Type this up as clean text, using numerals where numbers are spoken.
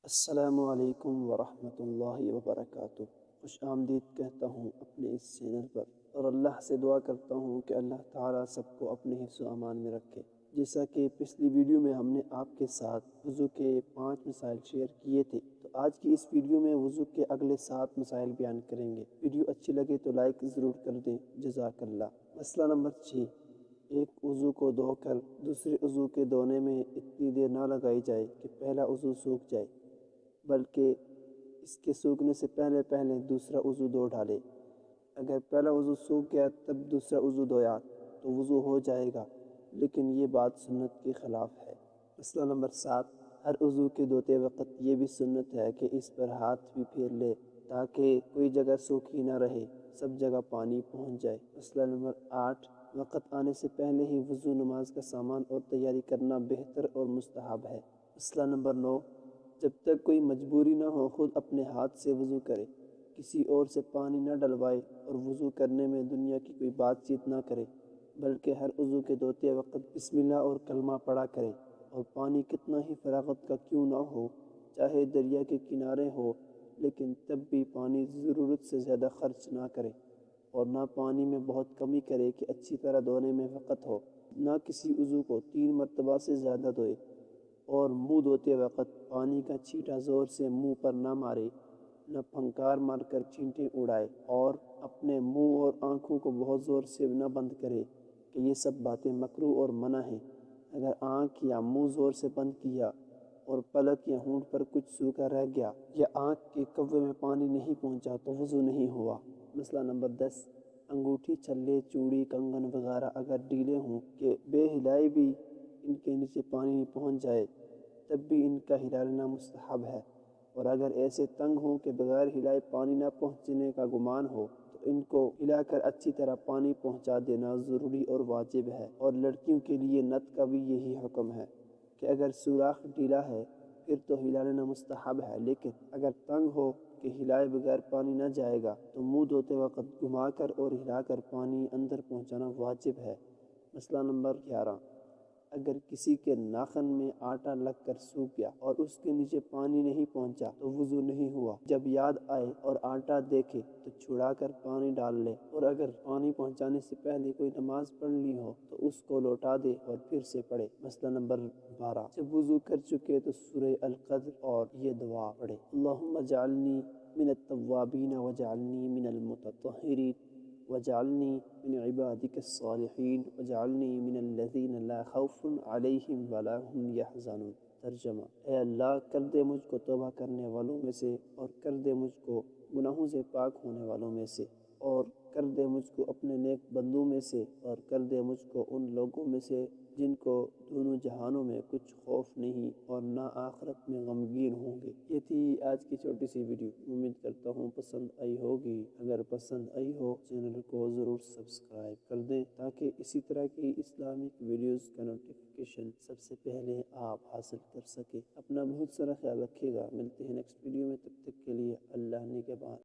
السلام علیکم ورحمۃ اللہ وبرکاتہ۔ خوش آمدید کہتا ہوں اپنے اس چینل پر، اور اللہ سے دعا کرتا ہوں کہ اللہ تعالیٰ سب کو اپنے حفظ و امان میں رکھے۔ جیسا کہ پچھلی ویڈیو میں ہم نے آپ کے ساتھ وضو کے 5 مسائل شیئر کیے تھے، تو آج کی اس ویڈیو میں وضو کے اگلے 7 مسائل بیان کریں گے۔ ویڈیو اچھی لگے تو لائک ضرور کر دیں، جزاک اللہ۔ مسئلہ نمبر 6، ایک عضو کو دھو کر دوسرے عضو کے دھونے میں اتنی دیر نہ لگائی جائے کہ پہلا عضو سوکھ جائے، بلکہ اس کے سوکھنے سے پہلے دوسرا عضو دھو ڈالے۔ اگر پہلا عضو سوکھ گیا تب دوسرا عضو دھویا تو وضو ہو جائے گا، لیکن یہ بات سنت کے خلاف ہے۔ مسئلہ نمبر 7، ہر عضو کے دھوتے وقت یہ بھی سنت ہے کہ اس پر ہاتھ بھی پھیر لے تاکہ کوئی جگہ سوکھی نہ رہے، سب جگہ پانی پہنچ جائے۔ مسئلہ نمبر 8، وقت آنے سے پہلے ہی وضو نماز کا سامان اور تیاری کرنا بہتر اور مستحب ہے۔ مسئلہ نمبر 9، جب تک کوئی مجبوری نہ ہو خود اپنے ہاتھ سے وضو کرے، کسی اور سے پانی نہ ڈلوائے، اور وضو کرنے میں دنیا کی کوئی بات چیت نہ کرے، بلکہ ہر عضو کے دھوتے وقت بسم اللہ اور کلمہ پڑھا کرے، اور پانی کتنا ہی فراغت کا کیوں نہ ہو، چاہے دریا کے کنارے ہو، لیکن تب بھی پانی ضرورت سے زیادہ خرچ نہ کرے، اور نہ پانی میں بہت کمی کرے کہ اچھی طرح دھونے میں وقت ہو۔ نہ کسی عضو کو 3 مرتبہ سے زیادہ دھوئے، اور منہ دھوتے وقت پانی کا چھینٹا زور سے منہ پر نہ مارے، نہ پھنکار مار کر چھینٹے اڑائے، اور اپنے منہ اور آنکھوں کو بہت زور سے نہ بند کرے کہ یہ سب باتیں مکروہ اور منع ہیں۔ اگر آنکھ یا منہ زور سے بند کیا اور پلک یا ہونٹ پر کچھ سوکھا رہ گیا، یا آنکھ کے کوے میں پانی نہیں پہنچا تو وضو نہیں ہوا۔ مسئلہ نمبر 10، انگوٹھی، چھلے، چوڑی، کنگن وغیرہ اگر ڈھیلے ہوں کہ بے ہلائے بھی ان کے نیچے پانی پہنچ جائے، تب بھی ان کا ہلا لینا مستحب ہے، اور اگر ایسے تنگ ہوں کہ بغیر ہلائے پانی نہ پہنچنے کا گمان ہو تو ان کو ہلا کر اچھی طرح پانی پہنچا دینا ضروری اور واجب ہے۔ اور لڑکیوں کے لیے نت کا بھی یہی حکم ہے کہ اگر سوراخ ڈھیلا ہے پھر تو ہلا لینا مستحب ہے، لیکن اگر تنگ ہو کہ ہلائے بغیر پانی نہ جائے گا تو منہ دھوتے وقت گھما کر اور ہلا کر پانی اندر پہنچانا واجب ہے۔ مسئلہ نمبر 11، اگر کسی کے ناخن میں آٹا لگ کر سوکھ گیا اور اس کے نیچے پانی نہیں پہنچا تو وضو نہیں ہوا۔ جب یاد آئے اور آٹا دیکھے تو چھڑا کر پانی ڈال لے، اور اگر پانی پہنچانے سے پہلے کوئی نماز پڑھنی ہو تو اس کو لوٹا دے اور پھر سے پڑھے۔ مسئلہ نمبر 12، جب وضو کر چکے تو سورہ القدر اور یہ دعا پڑھے: اللہم اجعلنی من التوابین وجعلنی من المتطہرین وجعلنی من عبادک الصالحین وجعلنی من الذین لا خوف علیہم ولا هم یحزنون۔ ترجمہ: اے اللہ، کر دے مجھ کو توبہ کرنے والوں میں سے، اور کر دے مجھ کو گناہوں سے پاک ہونے والوں میں سے، اور کر دے مجھ کو اپنے نیک بندوں میں سے، اور کر دے مجھ کو ان لوگوں میں سے جن کو دونوں جہانوں میں کچھ خوف نہیں اور نہ آخرت میں غمگین ہوں گے۔ یہ تھی آج کی چھوٹی سی ویڈیو، امید کرتا ہوں پسند آئی ہوگی۔ اگر پسند آئی ہو چینل کو ضرور سبسکرائب کر دیں تاکہ اسی طرح کی اسلامک ویڈیوز کا نوٹیفیکیشن سب سے پہلے آپ حاصل کر سکیں۔ اپنا بہت سارا خیال رکھیے گا، ملتے ہیں نیکسٹ ویڈیو میں، تب تک کے لیے اللہ نگہبان۔